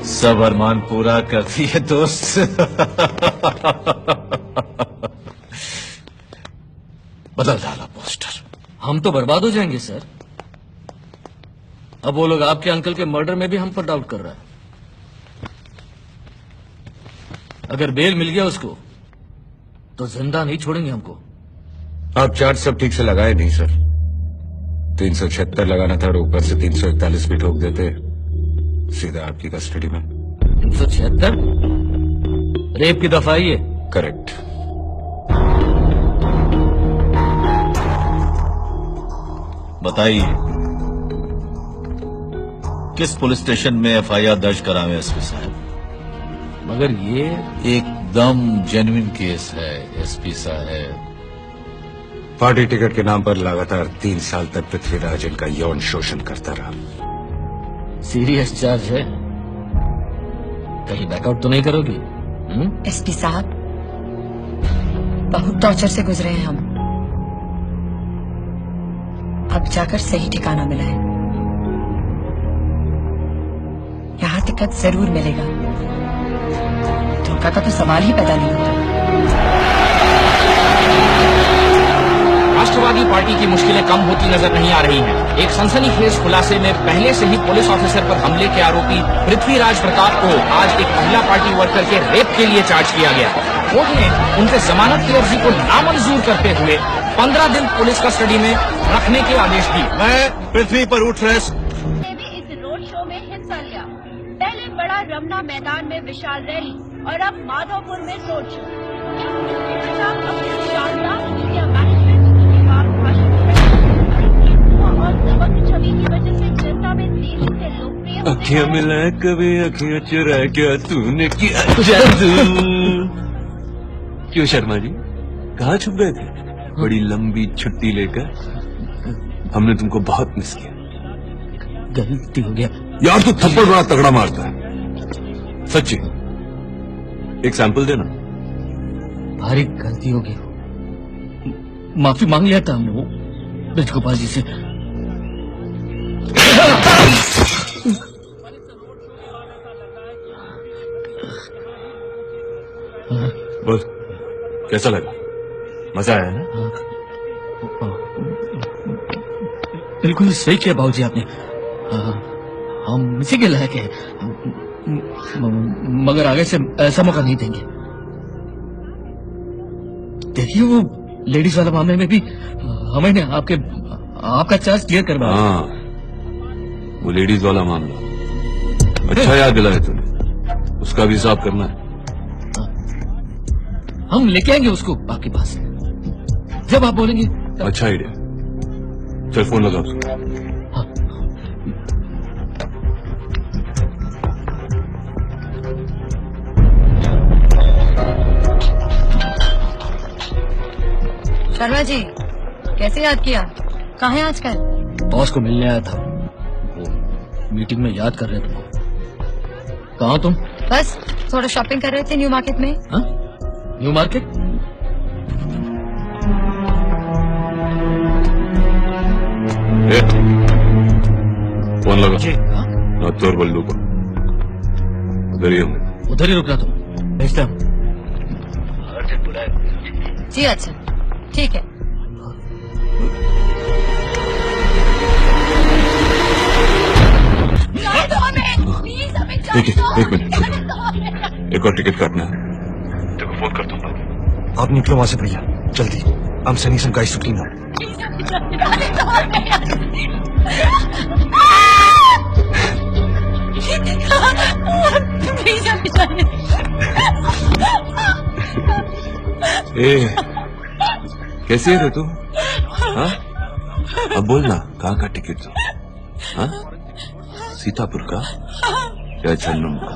सब अरमान पूरा करती है दोस्त. बदल डाला पोस्टर. हम तो बर्बाद हो जाएंगे सर. अब वो लोग आपके अंकल के मर्डर में भी हम पर डाउट कर रहा है. अगर बेल मिल गया उसको तो जिंदा नहीं छोड़ेंगे हमको. आप चार्ज सब ठीक से लगाए नहीं सर. 376 लगाना था और ऊपर से 341 भी ठोक देते, सीधा आपकी कस्टडी में. 376 रेप की दफा ही है. करेक्ट. बताइए किस पुलिस स्टेशन में एफआईआर दर्ज करावे एसपी साहब? मगर ये एकदम जेन्युइन केस है एसपी साहब. पार्टी टिकट के नाम पर लगातार 3 साल तक पृथ्वीराज इनका यौन शोषण करता रहा. सीरियस चार्ज है. कहीं बैकआउट तो नहीं करोगी? एसपी साहब, बहुत टॉर्चर से गुजरे हैं हम. अब जाकर सही ठिकाना मिला है. यहाँ टिकट जरूर मिलेगा. धोखा का तो सवाल ही पैदा नहीं होता. राष्ट्रवादी पार्टी की मुश्किलें कम होती नजर नहीं आ रही हैं. एक सनसनीखेज खुलासे में पहले से ही पुलिस ऑफिसर पर हमले के आरोपी पृथ्वीराज प्रताप को आज एक महिला पार्टी वर्कर के रेप के लिए चार्ज किया गया. कोर्ट ने उनके जमानत की अर्जी को नामंजूर करते हुए 15 दिन पुलिस कस्टडी में रखने के आदेश दिए. मैं पृथ्वी पर उठ रहे ने भी इस रोड शो में हिस्सा लिया. पहले बड़ा रमना मैदान में विशाल रैली और अब माधोपुर में रोड शो. अपनी शानदार मीडिया मैनेजमेंट के बाद भाषण और सबक छवि की वजह से जनता में तेजी से लोकप्रिय. अखियां मिला कभी अखियां चुरा क्या तूने किया जादू. क्यों शर्मा जी, कहाँ छुप गए थे? बड़ी लंबी छुट्टी लेकर हमने तुमको बहुत मिस किया. गलती हो गया यार, तू थप्पड़ बड़ा तगड़ा मारता है सच्ची. एक सैंपल देना. भारी गलती हो गई. माफी मांग लिया था हमने वो ब्रज गोपाल जी से. बोल, कैसा लगा? मजा आया ना? बिल्कुल सही किया बाबूजी आपने. हम इसी के लायक हैं. मगर आगे से ऐसा मौका नहीं देंगे. देखिए वो लेडीज वाला मामले में भी हमें आपका चार्ज क्लियर करवा. हाँ, वो लेडीज वाला मामला अच्छा याद दिलाया तूने. उसका भी हिसाब करना है. हम लेके आएंगे उसको आपके पास जब आप बोलेंगे. अच्छा आइडिया. चल फोन लगा उसको. शर्मा जी, कैसे याद किया? कहाँ है आजकल? बॉस को मिलने आया था. वो मीटिंग में याद कर रहे तुमको. कहाँ तुम? बस थोड़ा शॉपिंग कर रहे थे न्यू मार्केट में. हाँ? New market? फोन लगा. जी. हाँ? तोर बल्लू को उधर ही होंगे. उधर ही रुकना तुम. भेजता हूँ. जी अच्छा, ठीक है. देखिए, एक मिनट. एक और टिकट काटना है. देखो फोन करता हूँ. आप निकलो वहां से भैया, जल्दी. हम सनी some guys to clean up. ए, कैसी है रे तू? हाँ? अब बोल ना, कहाँ का टिकट तो? हाँ? सीतापुर का या जन्नम का?